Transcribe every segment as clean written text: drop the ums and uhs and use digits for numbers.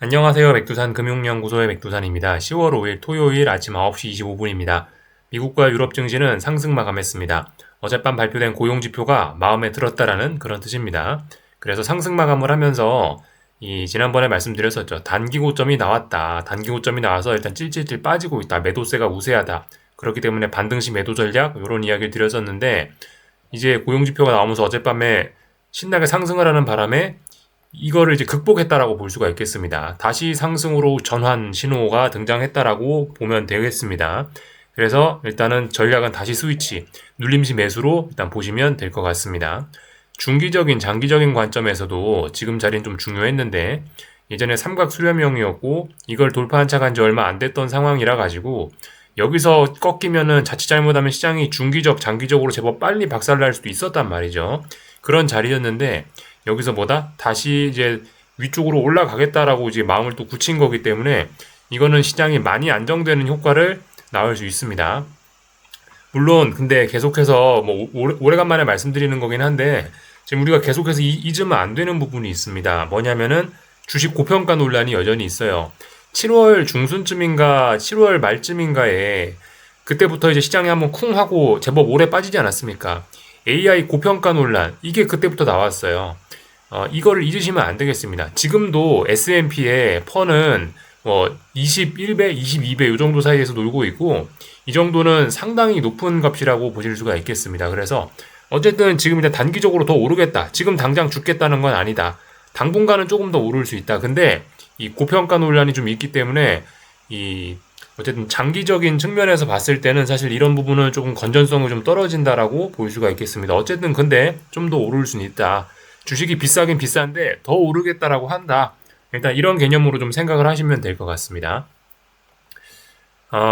안녕하세요. 백두산 금융연구소의 백두산입니다. 10월 5일 토요일 아침 9시 25분입니다. 미국과 유럽 증시는 상승 마감했습니다. 어젯밤 발표된 고용지표가 마음에 들었다라는 그런 뜻입니다. 그래서 상승 마감을 하면서 지난번에 말씀드렸었죠. 단기 고점이 나왔다. 단기 고점이 나와서 일단 찔찔찔 빠지고 있다. 매도세가 우세하다. 그렇기 때문에 반등시 매도 전략 이런 이야기를 드렸었는데 이제 고용지표가 나오면서 어젯밤에 신나게 상승을 하는 바람에 이거를 이제 극복했다라고 볼 수가 있겠습니다. 다시 상승으로 전환 신호가 등장했다라고 보면 되겠습니다. 그래서 일단은 전략은 다시 스위치, 눌림시 매수로 일단 보시면 될 것 같습니다. 중기적인, 장기적인 관점에서도 지금 자리는 좀 중요했는데 예전에 삼각 수렴형이었고 이걸 돌파한 차가 이제 얼마 안 됐던 상황이라 가지고 여기서 꺾이면은 자칫 잘못하면 시장이 중기적, 장기적으로 제법 빨리 박살날 수도 있었단 말이죠. 그런 자리였는데 여기서 뭐다? 다시 이제 위쪽으로 올라가겠다라고 이제 마음을 또 굳힌 거기 때문에 이거는 시장이 많이 안정되는 효과를 낳을 수 있습니다. 물론 근데 계속해서 뭐 오래간만에 말씀드리는 거긴 한데 지금 우리가 계속해서 잊으면 안 되는 부분이 있습니다. 뭐냐면은 주식 고평가 논란이 여전히 있어요. 7월 중순쯤인가 7월 말쯤인가에 그때부터 이제 시장이 한번 쿵 하고 제법 오래 빠지지 않았습니까? AI 고평가 논란 이게 그때부터 나왔어요. 이거를 잊으시면 안 되겠습니다. 지금도 S&P의 펀은 21배, 22배 이 정도 사이에서 놀고 있고 이 정도는 상당히 높은 값이라고 보실 수가 있겠습니다. 그래서 어쨌든 지금 이제 단기적으로 더 오르겠다. 지금 당장 죽겠다는 건 아니다. 당분간은 조금 더 오를 수 있다. 근데 이 고평가 논란이 좀 있기 때문에 어쨌든 장기적인 측면에서 봤을 때는 사실 이런 부분은 조금 건전성이 좀 떨어진다라고 볼 수가 있겠습니다. 어쨌든 근데 좀 더 오를 수는 있다. 주식이 비싸긴 비싼데 더 오르겠다라고 한다. 일단 이런 개념으로 좀 생각을 하시면 될 것 같습니다.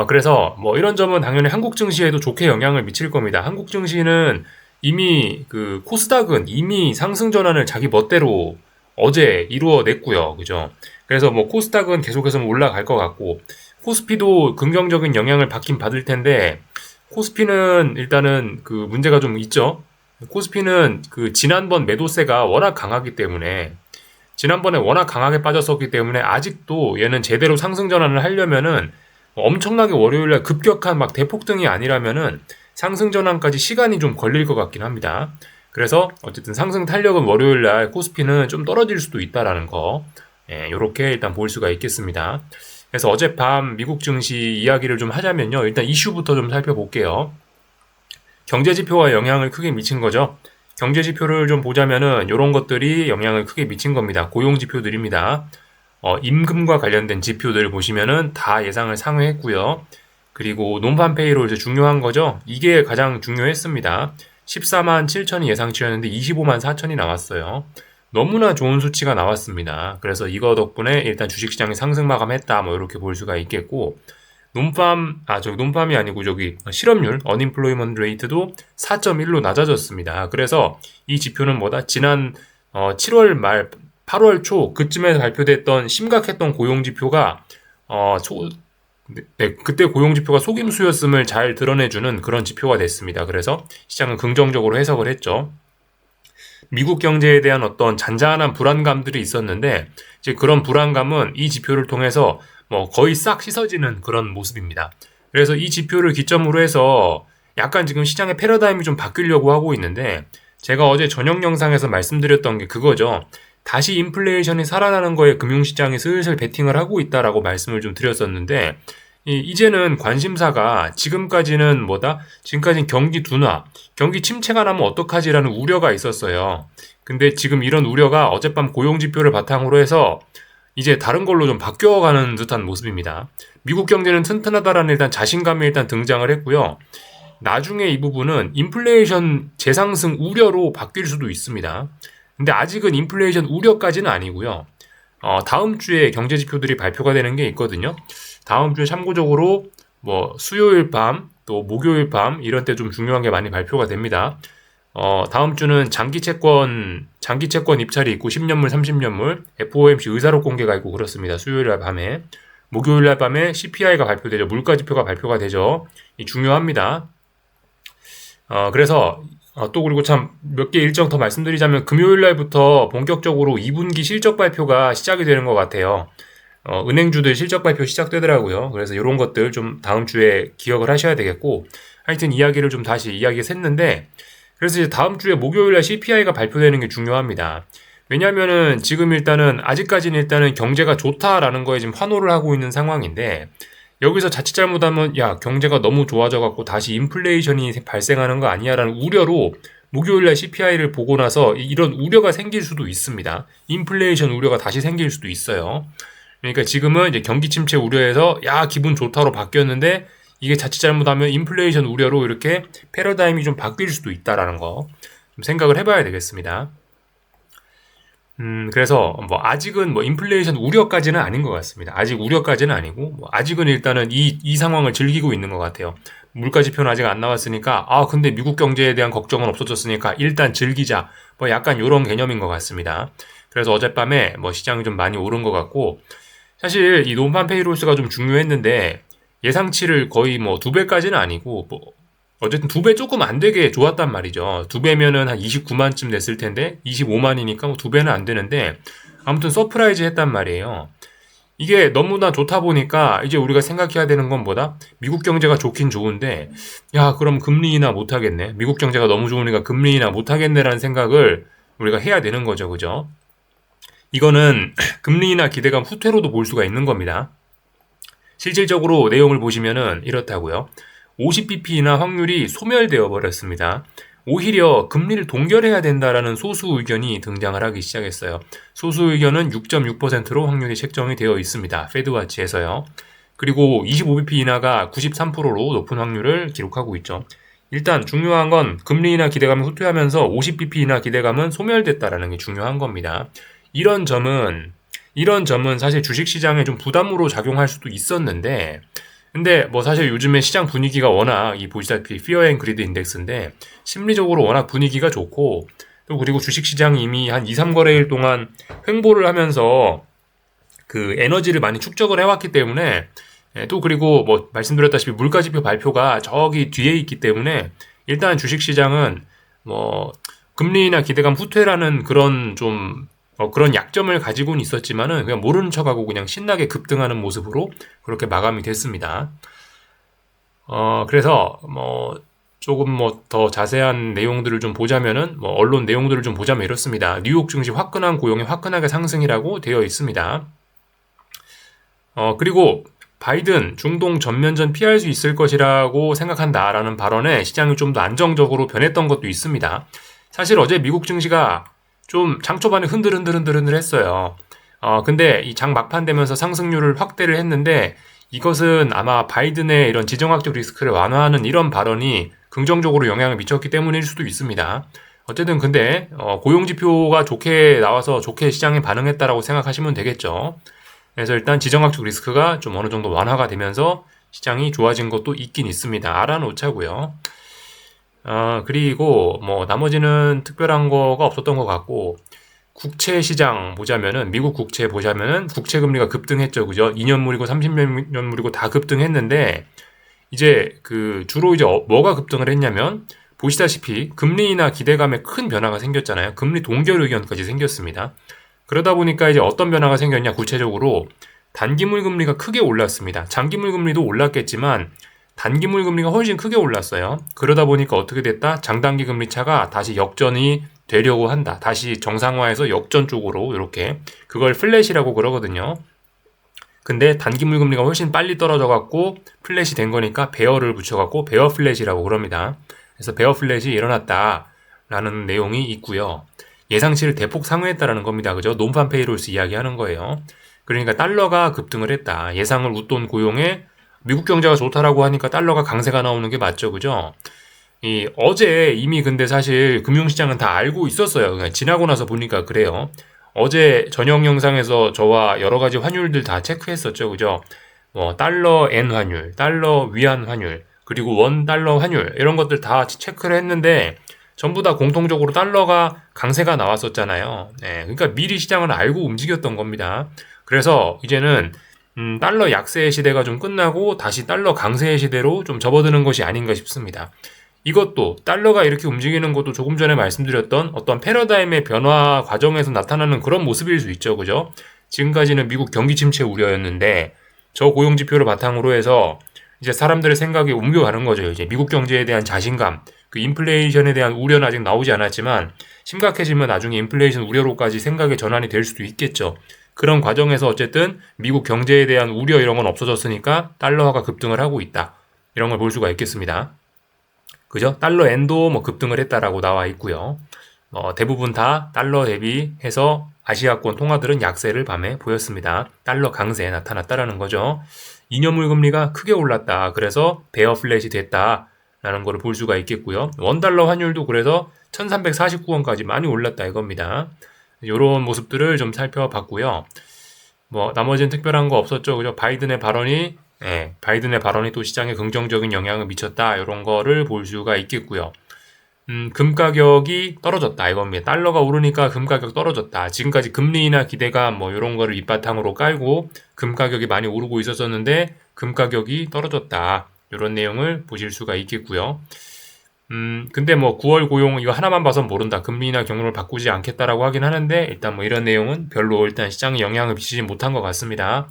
그래서 뭐 이런 점은 당연히 한국 증시에도 좋게 영향을 미칠 겁니다. 한국 증시는 이미 그 코스닥은 이미 상승 전환을 자기 멋대로 어제 이루어냈고요. 그죠? 그래서 뭐 코스닥은 계속해서 올라갈 것 같고 코스피도 긍정적인 영향을 받긴 받을 텐데 코스피는 일단은 그 문제가 좀 있죠. 코스피는 그 지난번 매도세가 워낙 강하기 때문에 지난번에 워낙 강하게 빠졌었기 때문에 아직도 얘는 제대로 상승 전환을 하려면은 엄청나게 월요일날 급격한 막 대폭등이 아니라면은 상승 전환까지 시간이 좀 걸릴 것 같긴 합니다. 그래서 어쨌든 상승 탄력은 월요일날 코스피는 좀 떨어질 수도 있다라는 거, 요렇게 일단 볼 수가 있겠습니다. 그래서 어젯밤 미국 증시 이야기를 좀 하자면요. 일단 이슈부터 좀 살펴볼게요. 경제지표가 영향을 크게 미친 거죠. 경제지표를 좀 보자면은 이런 것들이 영향을 크게 미친 겁니다. 고용지표들입니다. 임금과 관련된 지표들 보시면은 다 예상을 상회했고요. 그리고 논판 페이롤 이제 중요한 거죠. 이게 가장 중요했습니다. 14만 7천이 예상치였는데 25만 4천이 나왔어요. 너무나 좋은 수치가 나왔습니다. 그래서 이거 덕분에 일단 주식시장이 상승 마감했다 뭐 이렇게 볼 수가 있겠고 논팜이 아니고 저기 실업률, unemployment rate도 4.1로 낮아졌습니다. 그래서 이 지표는 뭐다? 지난 7월 말 8월 초 그쯤에 발표됐던 심각했던 고용지표가 그때 고용지표가 속임수였음을 잘 드러내주는 그런 지표가 됐습니다. 그래서 시장은 긍정적으로 해석을 했죠. 미국 경제에 대한 어떤 잔잔한 불안감들이 있었는데 이제 그런 불안감은 이 지표를 통해서 뭐 거의 싹 씻어지는 그런 모습입니다. 그래서 이 지표를 기점으로 해서 약간 지금 시장의 패러다임이 좀 바뀌려고 하고 있는데 제가 어제 저녁 영상에서 말씀드렸던 게 그거죠. 다시 인플레이션이 살아나는 거에 금융시장이 슬슬 베팅을 하고 있다라고 말씀을 좀 드렸었는데 이제는 관심사가 지금까지는 뭐다? 지금까지는 경기 둔화, 경기 침체가 나면 어떡하지라는 우려가 있었어요. 근데 지금 이런 우려가 어젯밤 고용지표를 바탕으로 해서 이제 다른 걸로 좀 바뀌어가는 듯한 모습입니다. 미국 경제는 튼튼하다라는 일단 자신감이 일단 등장을 했고요. 나중에 이 부분은 인플레이션 재상승 우려로 바뀔 수도 있습니다. 근데 아직은 인플레이션 우려까지는 아니고요. 다음 주에 경제 지표들이 발표가 되는 게 있거든요. 다음 주에 참고적으로 뭐 수요일 밤 또 목요일 밤 이런 때 좀 중요한 게 많이 발표가 됩니다. 다음 주는 장기 채권 입찰이 있고 10년물, 30년물, FOMC 의사록 공개가 있고 그렇습니다. 수요일 날 밤에. 목요일 날 밤에 CPI가 발표되죠. 물가 지표가 발표가 되죠. 이 중요합니다. 그래서 또 그리고 참 몇 개 일정 더 말씀드리자면 금요일 날부터 본격적으로 2분기 실적 발표가 시작이 되는 것 같아요. 은행주들 실적 발표 시작되더라고요. 그래서 이런 것들 좀 다음 주에 기억을 하셔야 되겠고, 하여튼 이야기를 좀 다시 이야기했는데, 그래서 이제 다음 주에 목요일날 CPI가 발표되는 게 중요합니다. 왜냐면은 지금 일단은 아직까지는 일단은 경제가 좋다라는 거에 지금 환호를 하고 있는 상황인데, 여기서 자칫 잘못하면 야 경제가 너무 좋아져 갖고 다시 인플레이션이 발생하는 거 아니야라는 우려로 목요일날 CPI를 보고 나서 이런 우려가 생길 수도 있습니다. 인플레이션 우려가 다시 생길 수도 있어요. 그러니까 지금은 이제 경기 침체 우려에서 야 기분 좋다로 바뀌었는데 이게 자칫 잘못하면 인플레이션 우려로 이렇게 패러다임이 좀 바뀔 수도 있다라는 거 좀 생각을 해봐야 되겠습니다. 그래서 뭐 아직은 뭐 인플레이션 우려까지는 아닌 것 같습니다. 아직 우려까지는 아니고 뭐 아직은 일단은 이 상황을 즐기고 있는 것 같아요. 물가 지표는 아직 안 나왔으니까 근데 미국 경제에 대한 걱정은 없어졌으니까 일단 즐기자 뭐 약간 이런 개념인 것 같습니다. 그래서 어젯밤에 뭐 시장이 좀 많이 오른 것 같고 사실 이 논판 페이롤스가 좀 중요했는데 예상치를 거의 뭐 2배까지는 아니고 뭐 어쨌든 2배 조금 안 되게 좋았단 말이죠. 2배면은 한 29만쯤 됐을 텐데 25만이니까 뭐 2배는 안 되는데 아무튼 서프라이즈 했단 말이에요. 이게 너무나 좋다 보니까 이제 우리가 생각해야 되는 건 뭐다? 미국 경제가 좋긴 좋은데 야 그럼 금리 인하 못하겠네. 미국 경제가 너무 좋으니까 금리 인하 못하겠네라는 생각을 우리가 해야 되는 거죠. 그죠? 이거는 금리 인하 기대감 후퇴로도 볼 수가 있는 겁니다. 실질적으로 내용을 보시면은 이렇다고요. 50bp 인하 확률이 소멸되어 버렸습니다. 오히려 금리를 동결해야 된다라는 소수 의견이 등장을 하기 시작했어요. 소수 의견은 6.6%로 확률이 책정이 되어 있습니다. 페드와치에서요. 그리고 25bp 인하가 93%로 높은 확률을 기록하고 있죠. 일단 중요한 건 금리 인하 기대감이 후퇴하면서 50bp 인하 기대감은 소멸됐다라는 게 중요한 겁니다. 이런 점은 사실 주식시장에 좀 부담으로 작용할 수도 있었는데 근데 뭐 사실 요즘에 시장 분위기가 워낙 보시다시피 Fear and Greed 인덱스인데 심리적으로 워낙 분위기가 좋고 또 그리고 주식시장이 이미 한 2, 3거래일 동안 횡보를 하면서 그 에너지를 많이 축적을 해왔기 때문에 또 그리고 뭐 말씀드렸다시피 물가지표 발표가 저기 뒤에 있기 때문에 일단 주식시장은 뭐 금리나 기대감 후퇴라는 그런 좀 그런 약점을 가지고는 있었지만은 그냥 모르는 척하고 그냥 신나게 급등하는 모습으로 그렇게 마감이 됐습니다. 그래서 뭐 조금 뭐 더 자세한 내용들을 좀 보자면은 뭐 언론 내용들을 좀 보자면 이렇습니다. 뉴욕 증시 화끈한 고용이 화끈하게 상승이라고 되어 있습니다. 그리고 바이든 중동 전면전 피할 수 있을 것이라고 생각한다라는 발언에 시장이 좀 더 안정적으로 변했던 것도 있습니다. 사실 어제 미국 증시가 좀 장 초반에 흔들흔들 했어요. 근데 이 장 막판 되면서 상승률을 확대를 했는데 이것은 아마 바이든의 이런 지정학적 리스크를 완화하는 이런 발언이 긍정적으로 영향을 미쳤기 때문일 수도 있습니다. 어쨌든 근데 고용지표가 좋게 나와서 좋게 시장에 반응했다라고 생각하시면 되겠죠. 그래서 일단 지정학적 리스크가 좀 어느 정도 완화가 되면서 시장이 좋아진 것도 있긴 있습니다. 알아놓자고요. 그리고 뭐 나머지는 특별한 거가 없었던 것 같고 국채 시장 보자면은 미국 국채 보자면은 국채 금리가 급등했죠. 그죠? 2년물이고 30년물이고 다 급등했는데 이제 그 주로 이제 뭐가 급등을 했냐면 보시다시피 금리 인하 기대감에 큰 변화가 생겼잖아요. 금리 동결 의견까지 생겼습니다. 그러다 보니까 이제 어떤 변화가 생겼냐 구체적으로 단기물 금리가 크게 올랐습니다. 장기물 금리도 올랐겠지만 단기물 금리가 훨씬 크게 올랐어요. 그러다 보니까 어떻게 됐다? 장단기 금리 차가 다시 역전이 되려고 한다. 다시 정상화해서 역전 쪽으로 이렇게 그걸 플랫이라고 그러거든요. 근데 단기물 금리가 훨씬 빨리 떨어져 갖고 플랫이 된 거니까 베어를 붙여 갖고 베어 플랫이라고 그럽니다. 그래서 베어 플랫이 일어났다라는 내용이 있고요. 예상치를 대폭 상회했다라는 겁니다. 그죠? 논판 페이롤스 이야기하는 거예요. 그러니까 달러가 급등을 했다. 예상을 웃돈 고용에 미국 경제가 좋다라고 하니까 달러가 강세가 나오는 게 맞죠. 그죠? 어제 이미 근데 사실 금융시장은 다 알고 있었어요. 그냥 지나고 나서 보니까 그래요. 어제 저녁 영상에서 저와 여러 가지 환율들 다 체크했었죠. 그죠? 뭐 달러 N 환율, 달러 위안 환율, 그리고 원 달러 환율 이런 것들 다 체크를 했는데 전부 다 공통적으로 달러가 강세가 나왔었잖아요. 네, 그러니까 미리 시장을 알고 움직였던 겁니다. 그래서 이제는 달러 약세의 시대가 좀 끝나고 다시 달러 강세의 시대로 좀 접어드는 것이 아닌가 싶습니다. 이것도 달러가 이렇게 움직이는 것도 조금 전에 말씀드렸던 어떤 패러다임의 변화 과정에서 나타나는 그런 모습일 수 있죠. 그죠? 지금까지는 미국 경기 침체 우려였는데 저 고용 지표를 바탕으로 해서 이제 사람들의 생각이 옮겨가는 거죠. 이제 미국 경제에 대한 자신감, 그 인플레이션에 대한 우려는 아직 나오지 않았지만 심각해지면 나중에 인플레이션 우려로까지 생각의 전환이 될 수도 있겠죠. 그런 과정에서 어쨌든 미국 경제에 대한 우려 이런 건 없어졌으니까 달러화가 급등을 하고 있다. 이런 걸 볼 수가 있겠습니다. 그죠? 달러 엔도 뭐 급등을 했다라고 나와 있고요. 대부분 다 달러 대비해서 아시아권 통화들은 약세를 밤에 보였습니다. 달러 강세 나타났다라는 거죠. 2년물 금리가 크게 올랐다. 그래서 베어 플랫이 됐다라는 거를 볼 수가 있겠고요. 원달러 환율도 그래서 1349원까지 많이 올랐다 이겁니다. 이런 모습들을 좀 살펴봤고요. 뭐 나머지는 특별한 거 없었죠. 그죠? 바이든의 발언이 또 시장에 긍정적인 영향을 미쳤다. 이런 거를 볼 수가 있겠고요. 금 가격이 떨어졌다 이겁니다. 달러가 오르니까 금 가격 떨어졌다. 지금까지 금리나 기대감 뭐 이런 거를 밑바탕으로 깔고 금 가격이 많이 오르고 있었었는데 금 가격이 떨어졌다. 이런 내용을 보실 수가 있겠고요. 근데 뭐 9월 고용 이거 하나만 봐선 모른다. 금리나 경로를 바꾸지 않겠다라고 하긴 하는데 일단 뭐 이런 내용은 별로 일단 시장에 영향을 미치지 못한 것 같습니다.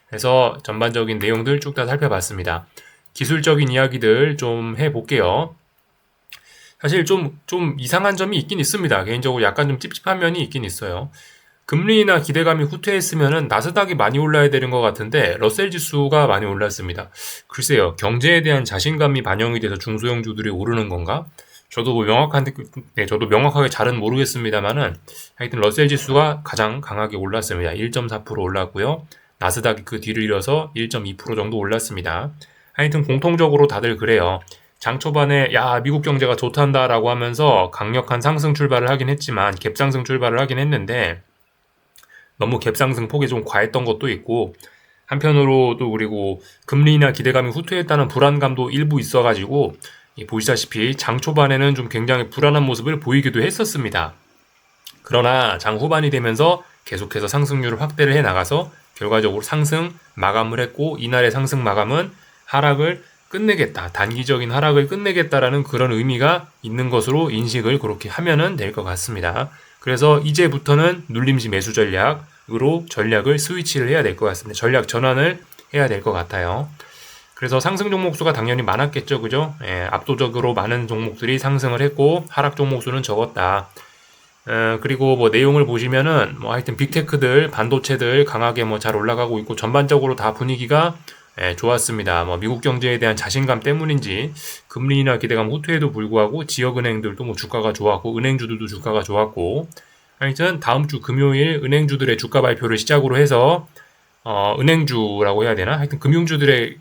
그래서 전반적인 내용들 쭉 다 살펴봤습니다. 기술적인 이야기들 좀 해볼게요. 사실 좀 이상한 점이 있긴 있습니다. 개인적으로 약간 좀 찝찝한 면이 있긴 있어요. 금리나 기대감이 후퇴했으면은 나스닥이 많이 올라야 되는 것 같은데 러셀 지수가 많이 올랐습니다. 글쎄요, 경제에 대한 자신감이 반영이 돼서 중소형주들이 오르는 건가? 저도 명확하게 잘은 모르겠습니다만은 하여튼 러셀 지수가 가장 강하게 올랐습니다. 1.4% 올랐고요. 나스닥이 그 뒤를 이어서 1.2% 정도 올랐습니다. 하여튼 공통적으로 다들 그래요. 장 초반에 미국 경제가 좋단다라고 하면서 강력한 상승 출발을 하긴 했지만 갭상승 출발을 하긴 했는데 너무 갭상승 폭이 좀 과했던 것도 있고 한편으로 또 그리고 금리나 기대감이 후퇴했다는 불안감도 일부 있어가지고 보시다시피 장 초반에는 좀 굉장히 불안한 모습을 보이기도 했었습니다. 그러나 장 후반이 되면서 계속해서 상승률을 확대를 해나가서 결과적으로 상승 마감을 했고 이날의 상승 마감은 하락을 끝내겠다. 단기적인 하락을 끝내겠다라는 그런 의미가 있는 것으로 인식을 그렇게 하면은 될 것 같습니다. 그래서 이제부터는 눌림시 매수 전략으로 전략을 스위치를 해야 될 것 같습니다. 전략 전환을 해야 될 것 같아요. 그래서 상승 종목 수가 당연히 많았겠죠. 그죠? 압도적으로 많은 종목들이 상승을 했고 하락 종목 수는 적었다. 그리고 뭐 내용을 보시면은 뭐 하여튼 빅테크들, 반도체들 강하게 뭐 잘 올라가고 있고 전반적으로 다 분위기가 좋았습니다. 뭐 미국 경제에 대한 자신감 때문인지 금리나 기대감 후퇴에도 불구하고 지역은행들도 뭐 주가가 좋았고 은행주들도 주가가 좋았고 하여튼 다음 주 금요일 은행주들의 주가 발표를 시작으로 해서 은행주라고 해야 되나? 하여튼 금융주들의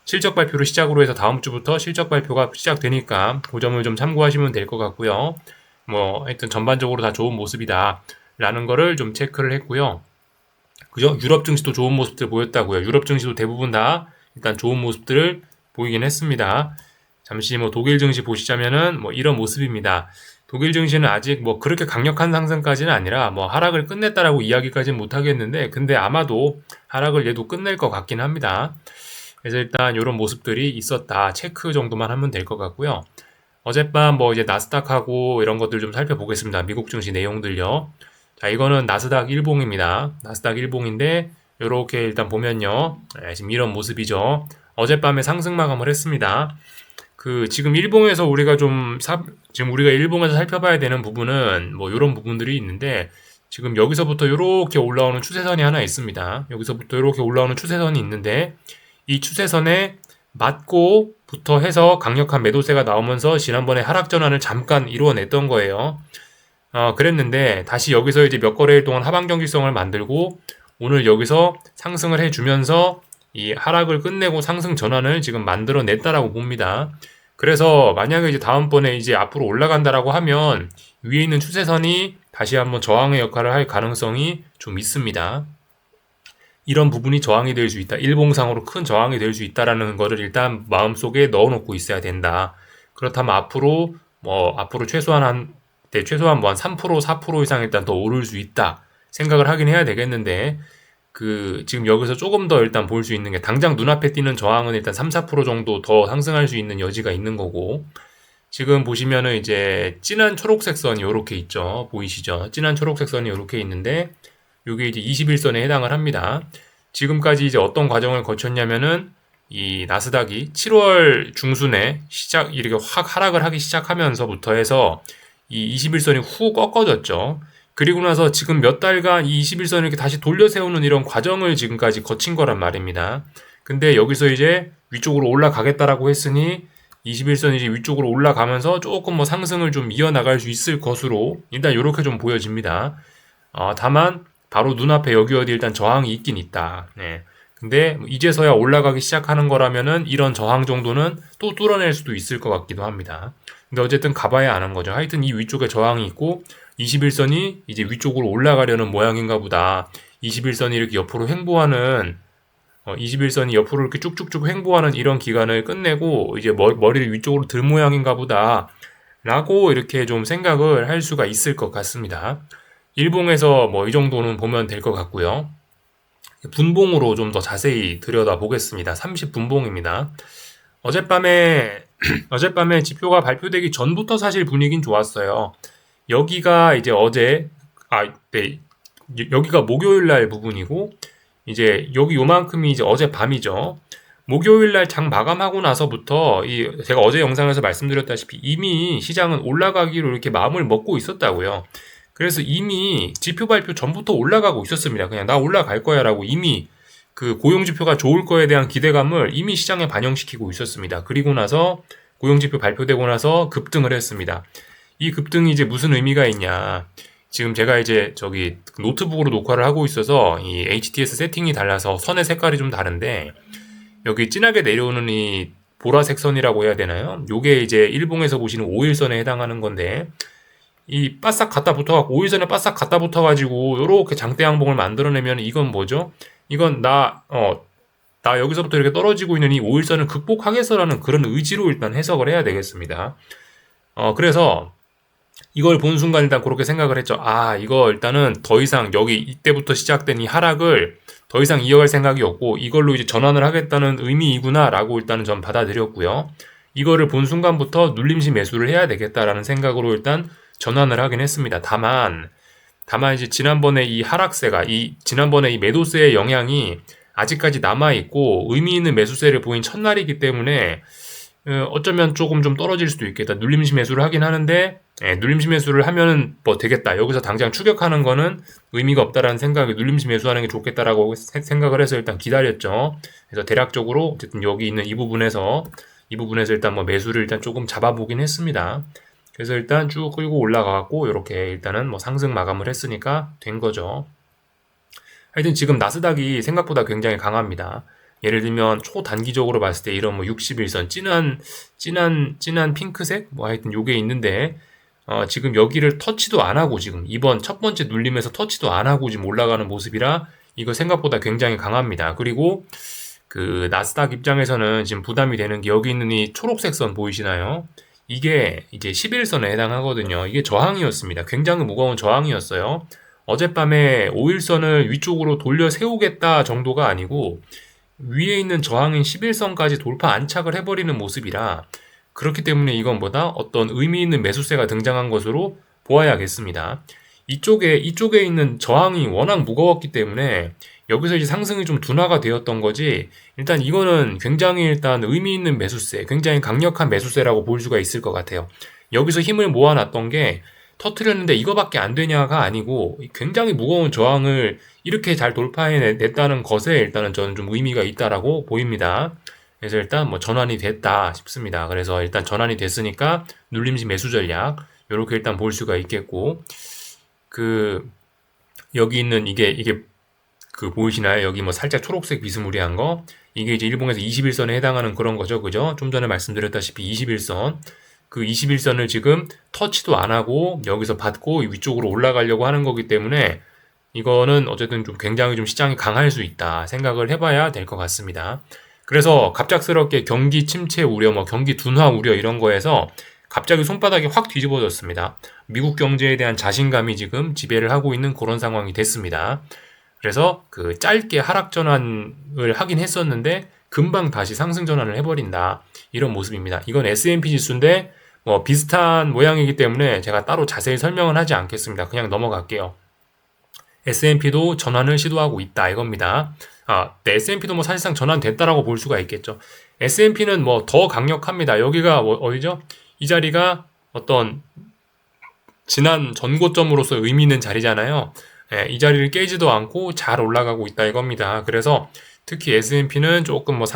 실적 발표를 시작으로 해서 다음 주부터 실적 발표가 시작되니까 그 점을 좀 참고하시면 될 것 같고요. 뭐 하여튼 전반적으로 다 좋은 모습이다 라는 거를 좀 체크를 했고요. 그죠? 유럽 증시도 좋은 모습들 보였다고요. 유럽 증시도 대부분 다 일단 좋은 모습들을 보이긴 했습니다. 잠시 뭐 독일 증시 보시자면은 뭐 이런 모습입니다. 독일 증시는 아직 뭐 그렇게 강력한 상승까지는 아니라 뭐 하락을 끝냈다라고 이야기까지는 못하겠는데 근데 아마도 하락을 얘도 끝낼 것 같긴 합니다. 그래서 일단 이런 모습들이 있었다. 체크 정도만 하면 될 것 같고요. 어젯밤 뭐 이제 나스닥하고 이런 것들 좀 살펴보겠습니다. 미국 증시 내용들요. 자, 이거는 나스닥 일봉입니다. 나스닥 일봉인데 이렇게 일단 보면요. 지금 이런 모습이죠. 어젯밤에 상승 마감을 했습니다. 지금 일봉에서 지금 우리가 일봉에서 살펴봐야 되는 부분은 뭐 이런 부분들이 있는데 지금 여기서부터 이렇게 올라오는 추세선이 하나 있습니다. 여기서부터 이렇게 올라오는 추세선이 있는데 이 추세선에 맞고부터 해서 강력한 매도세가 나오면서 지난번에 하락 전환을 잠깐 이루어냈던 거예요. 그랬는데 다시 여기서 이제 몇 거래일 동안 하방 경직성을 만들고 오늘 여기서 상승을 해주면서 이 하락을 끝내고 상승 전환을 지금 만들어냈다라고 봅니다. 그래서 만약에 이제 다음번에 이제 앞으로 올라간다라고 하면 위에 있는 추세선이 다시 한번 저항의 역할을 할 가능성이 좀 있습니다. 이런 부분이 저항이 될 수 있다. 일봉상으로 큰 저항이 될 수 있다라는 거를 일단 마음속에 넣어놓고 있어야 된다. 그렇다면 앞으로 최소한 뭐 한 3%, 4% 이상 일단 더 오를 수 있다. 생각을 하긴 해야 되겠는데, 지금 여기서 조금 더 일단 볼 수 있는 게, 당장 눈앞에 띄는 저항은 일단 3, 4% 정도 더 상승할 수 있는 여지가 있는 거고, 지금 보시면은 이제 진한 초록색 선이 이렇게 있죠. 보이시죠? 진한 초록색 선이 이렇게 있는데, 요게 이제 21선에 해당을 합니다. 지금까지 이제 어떤 과정을 거쳤냐면은 이 나스닥이 7월 중순에 이렇게 확 하락을 하기 시작하면서부터 해서 이 21선이 후 꺾어졌죠. 그리고 나서 지금 몇 달간 이 21선을 이렇게 다시 돌려 세우는 이런 과정을 지금까지 거친 거란 말입니다. 근데 여기서 이제 위쪽으로 올라가겠다라고 했으니 21선이 이제 위쪽으로 올라가면서 조금 뭐 상승을 좀 이어나갈 수 있을 것으로 일단 이렇게 좀 보여집니다. 다만 바로 눈앞에 여기 어디 일단 저항이 있긴 있다. 네. 근데 이제서야 올라가기 시작하는 거라면은 이런 저항 정도는 또 뚫어낼 수도 있을 것 같기도 합니다. 근데 어쨌든 가봐야 아는 거죠. 하여튼 이 위쪽에 저항이 있고 21선이 이제 위쪽으로 올라가려는 모양인가 보다. 21선이 이렇게 옆으로 횡보하는 21선이 옆으로 이렇게 쭉쭉쭉 횡보하는 이런 기간을 끝내고 이제 머리를 위쪽으로 들 모양인가 보다 라고 이렇게 좀 생각을 할 수가 있을 것 같습니다. 일봉에서 뭐 이 정도는 보면 될 것 같고요. 분봉으로 좀 더 자세히 들여다 보겠습니다. 30분봉입니다. 어젯밤에 지표가 발표되기 전부터 사실 분위기는 좋았어요. 여기가 이제 여기가 목요일 날 부분이고 이제 여기 요만큼이 이제 어젯밤이죠. 목요일 날 장 마감하고 나서부터 제가 어제 영상에서 말씀드렸다시피 이미 시장은 올라가기로 이렇게 마음을 먹고 있었다고요. 그래서 이미 지표 발표 전부터 올라가고 있었습니다. 그냥 나 올라갈 거야 라고 이미 그 고용지표가 좋을 거에 대한 기대감을 이미 시장에 반영시키고 있었습니다. 그리고 나서 고용지표 발표되고 나서 급등을 했습니다. 이 급등이 이제 무슨 의미가 있냐. 지금 제가 이제 노트북으로 녹화를 하고 있어서 이 HTS 세팅이 달라서 선의 색깔이 좀 다른데 여기 진하게 내려오는 이 보라색 선이라고 해야 되나요? 요게 이제 일봉에서 보시는 5일선에 해당하는 건데 이 바싹 갖다 붙어갖고 5일선에 바싹 갖다 붙어가지고 요렇게 장대 양봉을 만들어내면 이건 뭐죠? 이건 나 여기서부터 이렇게 떨어지고 있는 이 5일선을 극복하겠어라는 그런 의지로 일단 해석을 해야 되겠습니다. 그래서 이걸 본 순간 일단 그렇게 생각을 했죠. 이거 일단은 더 이상 여기 이때부터 시작된 이 하락을 더 이상 이어갈 생각이 없고 이걸로 이제 전환을 하겠다는 의미이구나 라고 일단은 전 받아들였고요. 이거를 본 순간부터 눌림시 매수를 해야 되겠다라는 생각으로 일단 전환을 하긴 했습니다. 다만 이제 지난번에 이 하락세가 지난번에 이 매도세의 영향이 아직까지 남아있고 의미 있는 매수세를 보인 첫날이기 때문에 어쩌면 조금 좀 떨어질 수도 있겠다. 눌림시 매수를 하긴 하는데 눌림시 매수를 하면은 뭐 되겠다. 여기서 당장 추격하는 거는 의미가 없다라는 생각에 눌림시 매수하는 게 좋겠다라고 생각을 해서 일단 기다렸죠. 그래서 대략적으로 어쨌든 여기 있는 이 부분에서 일단 뭐 매수를 일단 조금 잡아보긴 했습니다. 그래서 일단 쭉 끌고 올라가고 이렇게 일단은 뭐 상승 마감을 했으니까 된 거죠. 하여튼 지금 나스닥이 생각보다 굉장히 강합니다. 예를 들면 초단기적으로 봤을 때 이런 뭐 61선 진한 핑크색 뭐 하여튼 요게 있는데 지금 여기를 터치도 안 하고 지금 이번 첫 번째 눌림에서 터치도 안 하고 지금 올라가는 모습이라 이거 생각보다 굉장히 강합니다. 그리고 그 나스닥 입장에서는 지금 부담이 되는 게 여기 있는 이 초록색 선 보이시나요? 이게 이제 11선에 해당하거든요. 이게 저항이었습니다. 굉장히 무거운 저항이었어요. 어젯밤에 5일선을 위쪽으로 돌려 세우겠다 정도가 아니고 위에 있는 저항인 11선까지 돌파 안착을 해버리는 모습이라 그렇기 때문에 이건 보다 어떤 의미 있는 매수세가 등장한 것으로 보아야겠습니다. 이쪽에 있는 저항이 워낙 무거웠기 때문에 여기서 이제 상승이 좀 둔화가 되었던 거지 일단 이거는 굉장히 일단 의미 있는 매수세, 굉장히 강력한 매수세라고 볼 수가 있을 것 같아요. 여기서 힘을 모아놨던 게 터트렸는데 이거밖에 안 되냐가 아니고 굉장히 무거운 저항을 이렇게 잘 돌파해냈다는 것에 일단은 저는 좀 의미가 있다라고 보입니다. 그래서 일단 뭐 전환이 됐다 싶습니다. 그래서 일단 전환이 됐으니까 눌림시 매수 전략 이렇게 일단 볼 수가 있겠고 여기 있는 이게 보이시나요? 여기 뭐 살짝 초록색 비스무리한 거 이게 이제 일봉에서 21선에 해당하는 그런 거죠. 그죠? 좀 전에 말씀드렸다시피 21선 그 21선을 지금 터치도 안 하고 여기서 받고 위쪽으로 올라가려고 하는 거기 때문에 이거는 어쨌든 좀 굉장히 좀 시장이 강할 수 있다 생각을 해봐야 될 것 같습니다. 그래서 갑작스럽게 경기 침체 우려, 뭐 경기 둔화 우려 이런 거에서 갑자기 손바닥이 확 뒤집어졌습니다. 미국 경제에 대한 자신감이 지금 지배를 하고 있는 그런 상황이 됐습니다. 그래서 그 짧게 하락 전환을 하긴 했었는데 금방 다시 상승 전환을 해버린다. 이런 모습입니다. 이건 S&P 지수인데 뭐 비슷한 모양이기 때문에 제가 따로 자세히 설명은 하지 않겠습니다. 그냥 넘어갈게요. S&P도 전환을 시도하고 있다 이겁니다. 네, S&P도 뭐 사실상 전환됐다라고 볼 수가 있겠죠. S&P는 뭐 더 강력합니다. 여기가 어디죠? 이 자리가 어떤 지난 전고점으로서 의미 있는 자리잖아요. 예, 이 자리를 깨지도 않고 잘 올라가고 있다 이겁니다. 그래서 특히 S&P는 조금 뭐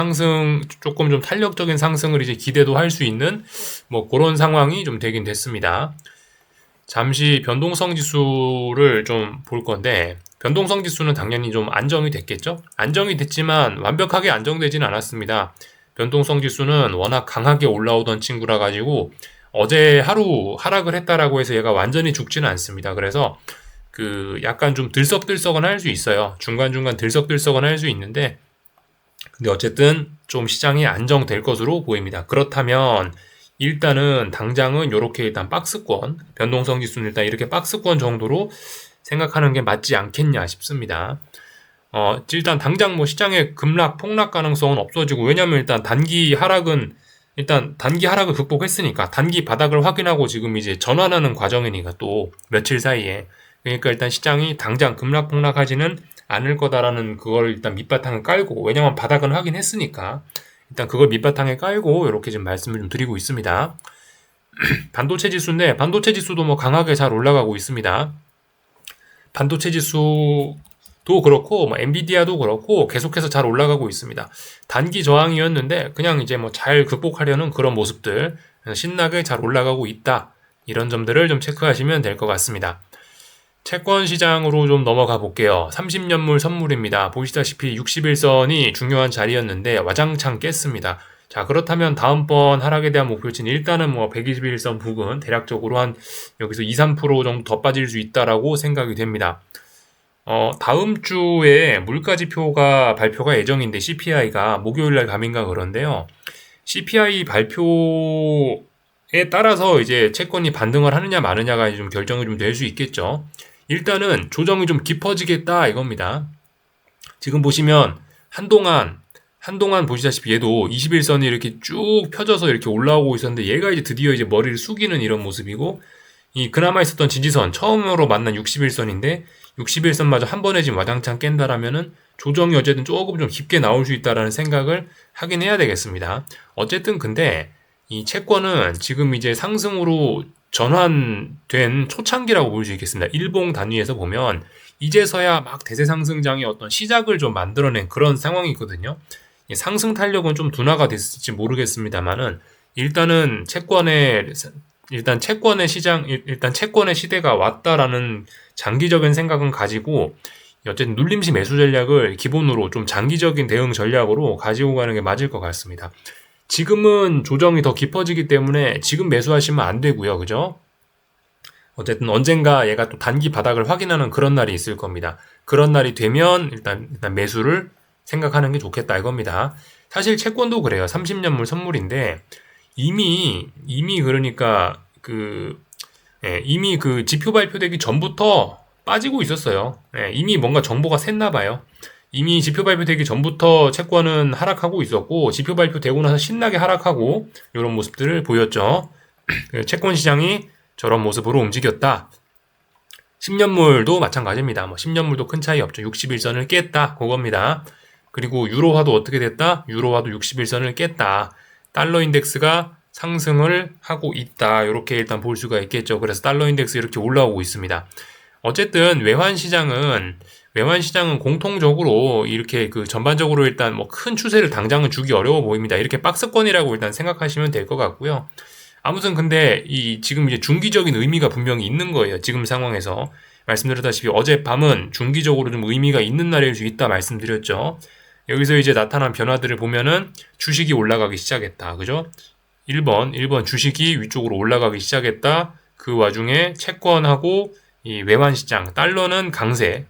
조금 좀 탄력적인 상승을 이제 기대도 할 수 있는 뭐 그런 상황이 좀 되긴 됐습니다. 잠시 변동성 지수를 좀 볼 건데, 변동성 지수는 당연히 좀 안정이 됐겠죠? 안정이 됐지만 완벽하게 안정되지는 않았습니다. 변동성 지수는 워낙 강하게 올라오던 친구라 가지고 어제 하루 하락을 했다라고 해서 얘가 완전히 죽지는 않습니다. 그래서 그 약간 좀 들썩들썩은 할 수 있어요. 중간중간 들썩들썩은 할 수 있는데, 근데 어쨌든 좀 시장이 안정될 것으로 보입니다. 그렇다면 일단은 당장은 이렇게 일단 박스권, 변동성 지수는 일단 이렇게 박스권 정도로 생각하는 게 맞지 않겠냐 싶습니다. 일단 당장 뭐 시장의 급락, 폭락 가능성은 없어지고, 왜냐면 일단 단기 하락을 극복했으니까, 단기 바닥을 확인하고 지금 이제 전환하는 과정이니까, 또 며칠 사이에. 그러니까 일단 시장이 당장 급락 폭락하지는 않을 거다라는 그걸 일단 밑바탕을 깔고, 왜냐면 바닥은 확인했으니까 일단 그걸 밑바탕에 깔고 이렇게 지금 말씀을 좀 드리고 있습니다. 반도체 지수인데, 반도체 지수도 뭐 강하게 잘 올라가고 있습니다. 반도체 지수도 그렇고 뭐 엔비디아도 그렇고 계속해서 잘 올라가고 있습니다. 단기 저항이었는데 그냥 이제 뭐 잘 극복하려는 그런 모습들, 신나게 잘 올라가고 있다, 이런 점들을 좀 체크하시면 될 것 같습니다. 채권 시장으로 좀 넘어가 볼게요. 30년물 선물입니다. 보시다시피 60일선이 중요한 자리였는데 와장창 깼습니다. 자, 그렇다면 다음번 하락에 대한 목표치는 일단은 뭐 121선 부근 대략적으로 한 여기서 2, 3% 정도 더 빠질 수 있다라고 생각이 됩니다. 다음 주에 물가지표가 발표가 예정인데, CPI가 목요일날 감인가 그런데요. CPI 발표에 따라서 이제 채권이 반등을 하느냐 마느냐가 좀 결정이 좀 될 수 있겠죠. 일단은 조정이 좀 깊어지겠다 이겁니다. 지금 보시면 한동안 보시다시피 얘도 21선이 이렇게 쭉 펴져서 이렇게 올라오고 있었는데, 얘가 이제 드디어 이제 머리를 숙이는 이런 모습이고, 이 그나마 있었던 지지선, 처음으로 만난 61선인데 61선마저 한 번에 지금 와장창 깬다라면은 조정이 어쨌든 조금 좀 깊게 나올 수 있다라는 생각을 하긴 해야 되겠습니다. 어쨌든 근데 이 채권은 지금 이제 상승으로 전환된 초창기라고 볼 수 있겠습니다. 일봉 단위에서 보면 이제서야 막 대세 상승장의 어떤 시작을 좀 만들어낸 그런 상황이거든요. 상승 탄력은 좀 둔화가 됐을지 모르겠습니다만은, 일단은 채권의 시대가 왔다라는 장기적인 생각은 가지고, 어쨌든 눌림시 매수 전략을 기본으로 좀 장기적인 대응 전략으로 가지고 가는 게 맞을 것 같습니다. 지금은 조정이 더 깊어지기 때문에 지금 매수하시면 안 되고요. 그죠? 어쨌든 언젠가 얘가 또 단기 바닥을 확인하는 그런 날이 있을 겁니다. 그런 날이 되면 일단 매수를 생각하는 게 좋겠다 이겁니다. 사실 채권도 그래요. 30년물 선물인데 이미 그러니까 이미 그 지표 발표되기 전부터 빠지고 있었어요. 이미 뭔가 정보가 샜나 봐요. 이미 지표 발표되기 전부터 채권은 하락하고 있었고, 지표 발표되고 나서 신나게 하락하고 이런 모습들을 보였죠. 채권 시장이 저런 모습으로 움직였다. 10년물도 마찬가지입니다. 10년물도 큰 차이 없죠. 61선을 깼다 그겁니다. 그리고 유로화도 어떻게 됐다? 유로화도 61선을 깼다. 달러 인덱스가 상승을 하고 있다. 이렇게 일단 볼 수가 있겠죠. 그래서 달러 인덱스 이렇게 올라오고 있습니다. 어쨌든 외환 시장은 공통적으로 이렇게 그 전반적으로 일단 뭐 큰 추세를 당장은 주기 어려워 보입니다. 이렇게 박스권이라고 일단 생각하시면 될 것 같고요. 아무튼 근데 지금 이제 중기적인 의미가 분명히 있는 거예요. 지금 상황에서 말씀드렸다시피 어젯밤은 중기적으로 좀 의미가 있는 날일 수 있다 말씀드렸죠. 여기서 이제 나타난 변화들을 보면은 주식이 올라가기 시작했다. 그죠? 1번 주식이 위쪽으로 올라가기 시작했다. 그 와중에 채권하고 이 외환 시장, 달러는 강세,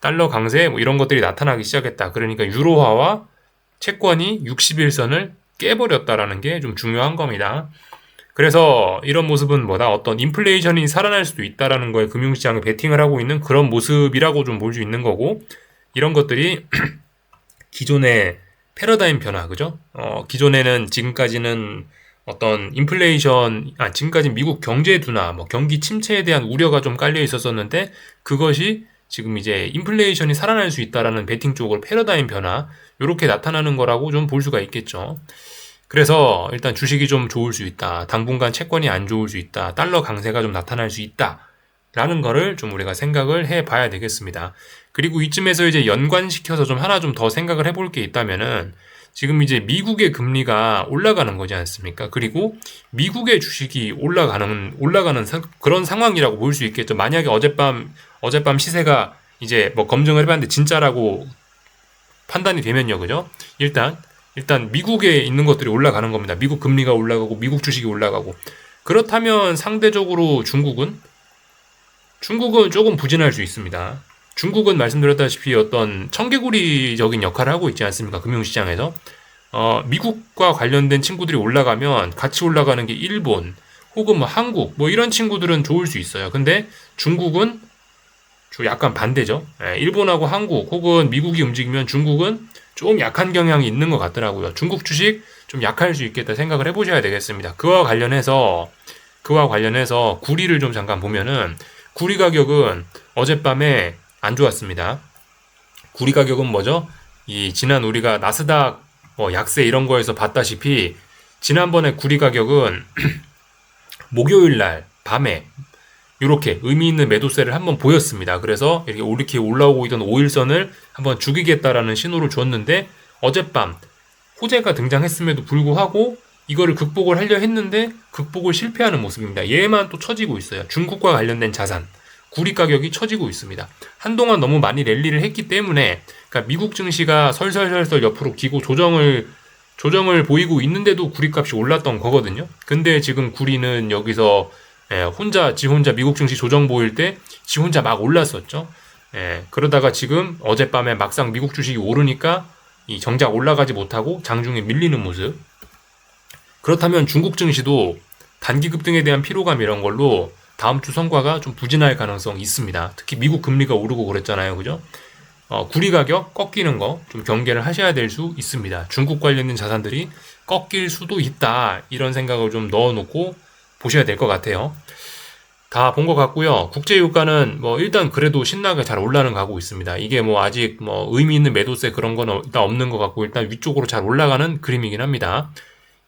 달러 강세 뭐 이런 것들이 나타나기 시작했다. 그러니까 유로화와 채권이 61선을 깨버렸다라는 게 좀 중요한 겁니다. 그래서 이런 모습은 어떤 인플레이션이 살아날 수도 있다라는 거에 금융시장에 베팅을 하고 있는 그런 모습이라고 좀 볼 수 있는 거고, 이런 것들이 기존의 패러다임 변화, 그죠? 기존에는 지금까지는 어떤 지금까지 미국 경제 둔화, 경기 침체에 대한 우려가 좀 깔려 있었었는데, 그것이 지금 이제 인플레이션이 살아날 수 있다라는 베팅 쪽으로 패러다임 변화 이렇게 나타나는 거라고 좀 볼 수가 있겠죠. 그래서 일단 주식이 좀 좋을 수 있다. 당분간 채권이 안 좋을 수 있다. 달러 강세가 좀 나타날 수 있다. 라는 거를 좀 우리가 생각을 해 봐야 되겠습니다. 그리고 이쯤에서 이제 연관시켜서 좀 하나 좀 더 생각을 해볼 게 있다면은 지금 이제 미국의 금리가 올라가는 거지 않습니까? 그리고 미국의 주식이 올라가는 그런 상황이라고 볼 수 있겠죠. 만약에 어젯밤 시세가 이제 뭐 검증을 해봤는데 진짜라고 판단이 되면요, 그죠? 일단 미국에 있는 것들이 올라가는 겁니다. 미국 금리가 올라가고 미국 주식이 올라가고. 그렇다면 상대적으로 중국은 조금 부진할 수 있습니다. 중국은 말씀드렸다시피 어떤 청개구리적인 역할을 하고 있지 않습니까? 금융시장에서. 미국과 관련된 친구들이 올라가면 같이 올라가는 게 일본 혹은 뭐 한국 뭐 이런 친구들은 좋을 수 있어요. 근데 중국은 약간 반대죠. 일본하고 한국 혹은 미국이 움직이면 중국은 좀 약한 경향이 있는 것 같더라고요. 중국 주식 좀 약할 수 있겠다 생각을 해보셔야 되겠습니다. 그와 관련해서 구리를 좀 잠깐 보면은 구리 가격은 어젯밤에 안 좋았습니다. 구리 가격은 뭐죠? 지난 우리가 나스닥 약세 이런 거에서 봤다시피 지난번에 구리 가격은 목요일 날 밤에 이렇게 의미 있는 매도세를 한번 보였습니다. 그래서 이렇게 올라오고 있던 5일선을 한번 죽이겠다라는 신호를 줬는데 어젯밤 호재가 등장했음에도 불구하고 이거를 극복을 하려 했는데 극복을 실패하는 모습입니다. 얘만 또 처지고 있어요. 중국과 관련된 자산, 구리 가격이 처지고 있습니다. 한동안 너무 많이 랠리를 했기 때문에 그러니까 미국 증시가 설설설설 옆으로 기고 조정을 보이고 있는데도 구리값이 올랐던 거거든요. 근데 지금 구리는 여기서 지 혼자 미국 증시 조정 보일 때 지 혼자 막 올랐었죠. 그러다가 지금 어젯밤에 막상 미국 주식이 오르니까 정작 올라가지 못하고 장중에 밀리는 모습. 그렇다면 중국 증시도 단기 급등에 대한 피로감 이런 걸로 다음 주 성과가 좀 부진할 가능성이 있습니다. 특히 미국 금리가 오르고 그랬잖아요. 그죠? 구리 가격 꺾이는 거 좀 경계를 하셔야 될 수 있습니다. 중국 관련된 자산들이 꺾일 수도 있다. 이런 생각을 좀 넣어놓고 보셔야 될 것 같아요. 다 본 것 같고요. 국제유가는 일단 그래도 신나게 잘 올라가고 있습니다. 이게 아직 의미 있는 매도세 그런 건 일단 없는 것 같고 일단 위쪽으로 잘 올라가는 그림이긴 합니다.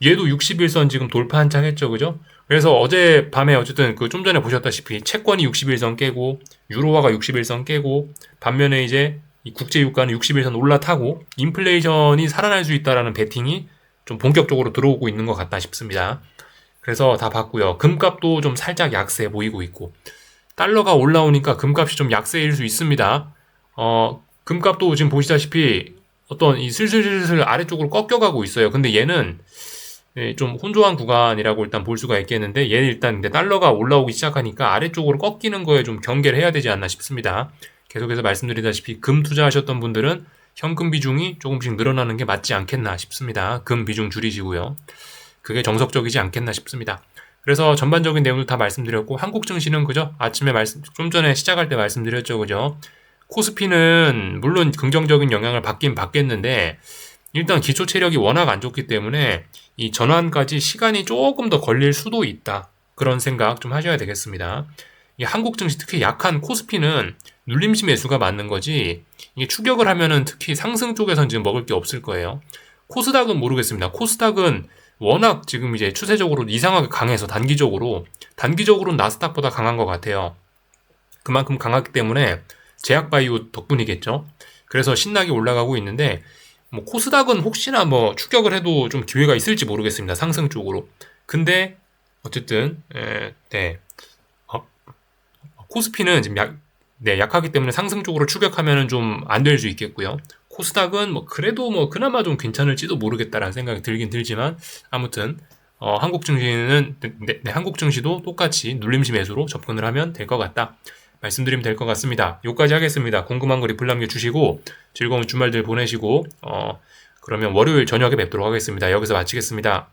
얘도 61선 지금 돌파 한창 했죠, 그죠? 그래서 어젯밤에 어쨌든 좀 전에 보셨다시피 채권이 61선 깨고 유로화가 61선 깨고 반면에 이제 이 국제유가는 61선 올라타고 인플레이션이 살아날 수 있다라는 베팅이 좀 본격적으로 들어오고 있는 것 같다 싶습니다. 그래서 다 봤고요. 금값도 좀 살짝 약세 보이고 있고 달러가 올라오니까 금값이 좀 약세일 수 있습니다. 금값도 지금 보시다시피 어떤 슬슬슬슬 아래쪽으로 꺾여가고 있어요. 근데 얘는 좀 혼조한 구간이라고 일단 볼 수가 있겠는데 얘는 일단 달러가 올라오기 시작하니까 아래쪽으로 꺾이는 거에 좀 경계를 해야 되지 않나 싶습니다. 계속해서 말씀드리다시피 금 투자하셨던 분들은 현금 비중이 조금씩 늘어나는 게 맞지 않겠나 싶습니다. 금 비중 줄이시고요. 그게 정석적이지 않겠나 싶습니다. 그래서 전반적인 내용을 다 말씀드렸고 한국 증시는 그죠? 아침에 좀 전에 시작할 때 말씀드렸죠. 그죠? 코스피는 물론 긍정적인 영향을 받긴 받겠는데 일단 기초 체력이 워낙 안 좋기 때문에 이 전환까지 시간이 조금 더 걸릴 수도 있다. 그런 생각 좀 하셔야 되겠습니다. 이 한국 증시 특히 약한 코스피는 눌림시 매수가 맞는 거지 이게 추격을 하면은 특히 상승 쪽에선 지금 먹을 게 없을 거예요. 코스닥은 모르겠습니다. 코스닥은 워낙 지금 이제 추세적으로 이상하게 강해서 단기적으로는 나스닥보다 강한 것 같아요. 그만큼 강하기 때문에 제약바이오 덕분이겠죠. 그래서 신나게 올라가고 있는데 코스닥은 혹시나 추격을 해도 좀 기회가 있을지 모르겠습니다. 상승 쪽으로. 근데 어쨌든 코스피는 지금 약하기 때문에 상승 쪽으로 추격하면은 좀 안 될 수 있겠고요. 코스닥은 그래도 그나마 좀 괜찮을지도 모르겠다라는 생각이 들긴 들지만 아무튼 한국 증시도 똑같이 눌림시 매수로 접근을 하면 될 것 같다. 말씀드리면 될 것 같습니다. 여기까지 하겠습니다. 궁금한 거 리플 남겨주시고 즐거운 주말들 보내시고 그러면 월요일 저녁에 뵙도록 하겠습니다. 여기서 마치겠습니다.